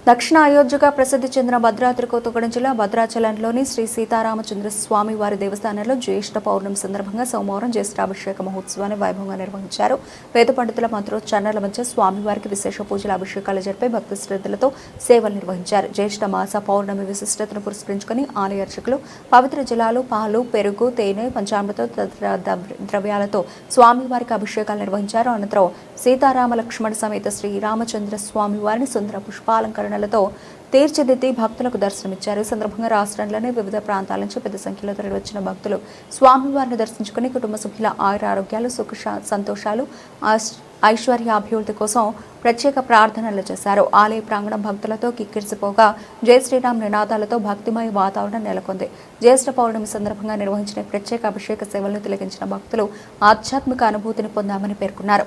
దక్షిణ అయోధ్యగా ప్రసిద్ధి చెందిన భద్రాద్రి కొత్తగూడెం జిల్లా భద్రాచలంలోని శ్రీ సీతారామచంద్ర స్వామి వారి దేవస్థానంలో జ్యేష్ఠ పౌర్ణమి సందర్భంగా సోమవారం జ్యేష్ఠాభిషేక మహోత్సవాన్ని వైభవంగా నిర్వహించారు. వేద పండితుల మంత్రోచ్చారణల మధ్య స్వామివారికి విశేష పూజల అభిషేకాలు జరిపి భక్తి శ్రద్ధలతో సేవలు నిర్వహించారు. జ్యేష్ఠ మాస పౌర్ణమి విశిష్టతను పురస్కరించుకుని ఆలయ అర్చకులు పవిత్ర జలాలు, పాలు, పెరుగు, తేనె, పంచామృత తదితర ద్రవ్యాలతో స్వామివారికి అభిషేకాలు నిర్వహించారు. అనంతరం సీతారామ లక్ష్మణ సమేత శ్రీరామచంద్ర స్వామి వారిని సుందర పుష్పాలంకరణలతో తీర్చిదిద్ది భక్తులకు దర్శనమిచ్చారు. ఈ సందర్భంగా రాష్ట్రంలోని వివిధ ప్రాంతాల నుంచి పెద్ద సంఖ్యలో తరలివచ్చిన భక్తులు స్వామివారిని దర్శించుకుని కుటుంబ సభ్యుల ఆయురారోగ్యాలు, సుఖ సంతోషాలు, ఐశ్వర్యాభివృద్ధి కోసం ప్రత్యేక ప్రార్థనలు చేశారు. ఆలయ ప్రాంగణం భక్తులతో కిక్కిరిసిపోగా జై శ్రీరామ్ నినాదాలతో భక్తిమయ వాతావరణం నెలకొంది. జ్యేష్ఠ పౌర్ణమి సందర్భంగా నిర్వహించిన ప్రత్యేక అభిషేక సేవలను తిలకించిన భక్తులు ఆధ్యాత్మిక అనుభూతిని పొందామని పేర్కొన్నారు.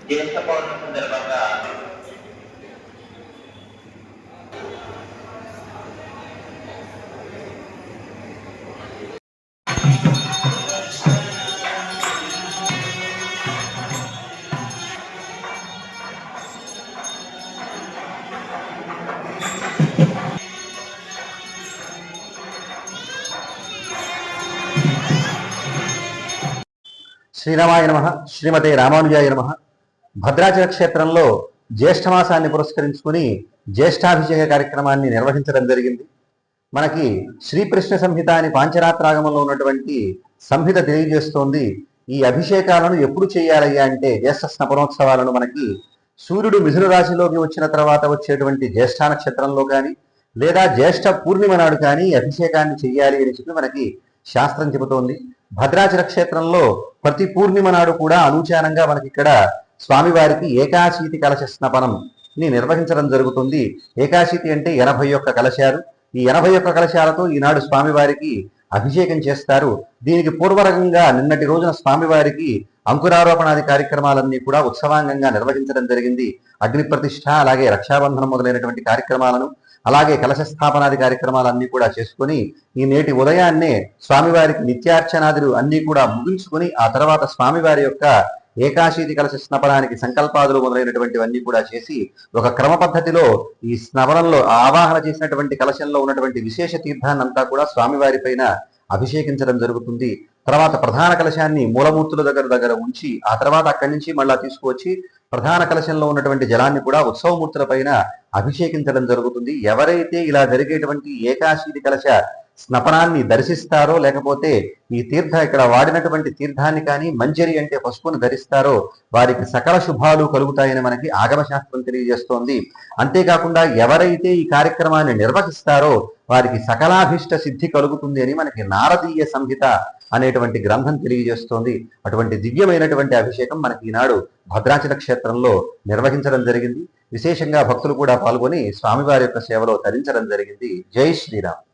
జ్యేష్ఠ పౌర్ణమి సందర్భంగా శ్రీరామాయ నమః, శ్రీమతే రామానుజాయ నమః. భద్రాచల క్షేత్రంలో జ్యేష్ఠమాసాన్ని పురస్కరించుకుని జ్యేష్ఠాభిషేక కార్యక్రమాన్ని నిర్వహించడం జరిగింది. మనకి శ్రీకృష్ణ సంహిత అని పాంచరాత్రాగమంలో ఉన్నటువంటి సంహిత తెలియజేస్తోంది. ఈ అభిషేకాలను ఎప్పుడు చేయాలయ్యా అంటే జ్యేష్ఠ స్నపనోత్సవాలను మనకి సూర్యుడు మిథున రాశిలోకి వచ్చిన తర్వాత వచ్చేటువంటి జ్యేష్ఠ నక్షత్రంలో కానీ లేదా జ్యేష్ఠ పూర్ణిమ నాడు కానీ అభిషేకాన్ని చెయ్యాలి అని చెప్పి మనకి శాస్త్రం చెబుతోంది. భద్రాచల క్షేత్రంలో ప్రతి పూర్ణిమ నాడు కూడా అనూచానంగా మనకి ఇక్కడ స్వామివారికి ఏకాశీతి కలశ స్నపనం ని నిర్వహించడం జరుగుతుంది. ఏకాశీతి అంటే 81 కలశాలు. ఈ 81 కలశాలతో ఈనాడు స్వామివారికి అభిషేకం చేస్తారు. దీనికి పూర్వరకంగా నిన్నటి రోజున స్వామివారికి అంకురారోపణాది కార్యక్రమాలన్నీ కూడా ఉత్సవాంగంగా నిర్వహించడం జరిగింది. అగ్ని ప్రతిష్ఠ, అలాగే రక్షాబంధనం మొదలైనటువంటి కార్యక్రమాలను, అలాగే కలశ స్థాపనాది కార్యక్రమాలన్నీ కూడా చేసుకుని ఈ నేటి ఉదయాన్నే స్వామివారికి నిత్యార్చనాదులు అన్నీ కూడా ముగించుకుని ఆ తర్వాత స్వామివారి యొక్క ఏకాశీతి కలశ స్నపనానికి సంకల్పాదులు మొదలైనటువంటివన్నీ కూడా చేసి ఒక క్రమ పద్ధతిలో ఈ స్నపనంలో ఆవాహన చేసినటువంటి కలశంలో ఉన్నటువంటి విశేష తీర్థాన్నంతా కూడా స్వామివారి పైన అభిషేకించడం జరుగుతుంది. తర్వాత ప్రధాన కలశాన్ని మూలమూర్తుల దగ్గర ఉంచి ఆ తర్వాత అక్కడి నుంచి మళ్ళా తీసుకువచ్చి ప్రధాన కలశంలో ఉన్నటువంటి జలాన్ని కూడా ఉత్సవమూర్తుల పైన అభిషేకించడం జరుగుతుంది. ఎవరైతే ఇలా జరిగేటువంటి ఏకాశీతి కలశ స్నపనాన్ని దర్శిస్తారో, లేకపోతే ఈ ఇక్కడ వాడినటువంటి తీర్థాన్ని కానీ మంజరి అంటే పసుపును ధరిస్తారో వారికి సకల శుభాలు కలుగుతాయని మనకి ఆగమశాస్త్రం తెలియజేస్తోంది. అంతేకాకుండా ఎవరైతే ఈ కార్యక్రమాన్ని నిర్వహిస్తారో వారికి సకలాభిష్ట సిద్ధి కలుగుతుంది అని మనకి నారదీయ సంహిత అనేటువంటి గ్రంథం తెలియజేస్తోంది. అటువంటి దివ్యమైనటువంటి అభిషేకం మనకి ఈనాడు భద్రాచల క్షేత్రంలో నిర్వహించడం జరిగింది. విశేషంగా భక్తులు కూడా పాల్గొని స్వామివారి యొక్క సేవలో తరించడం జరిగింది. జై శ్రీరామ్.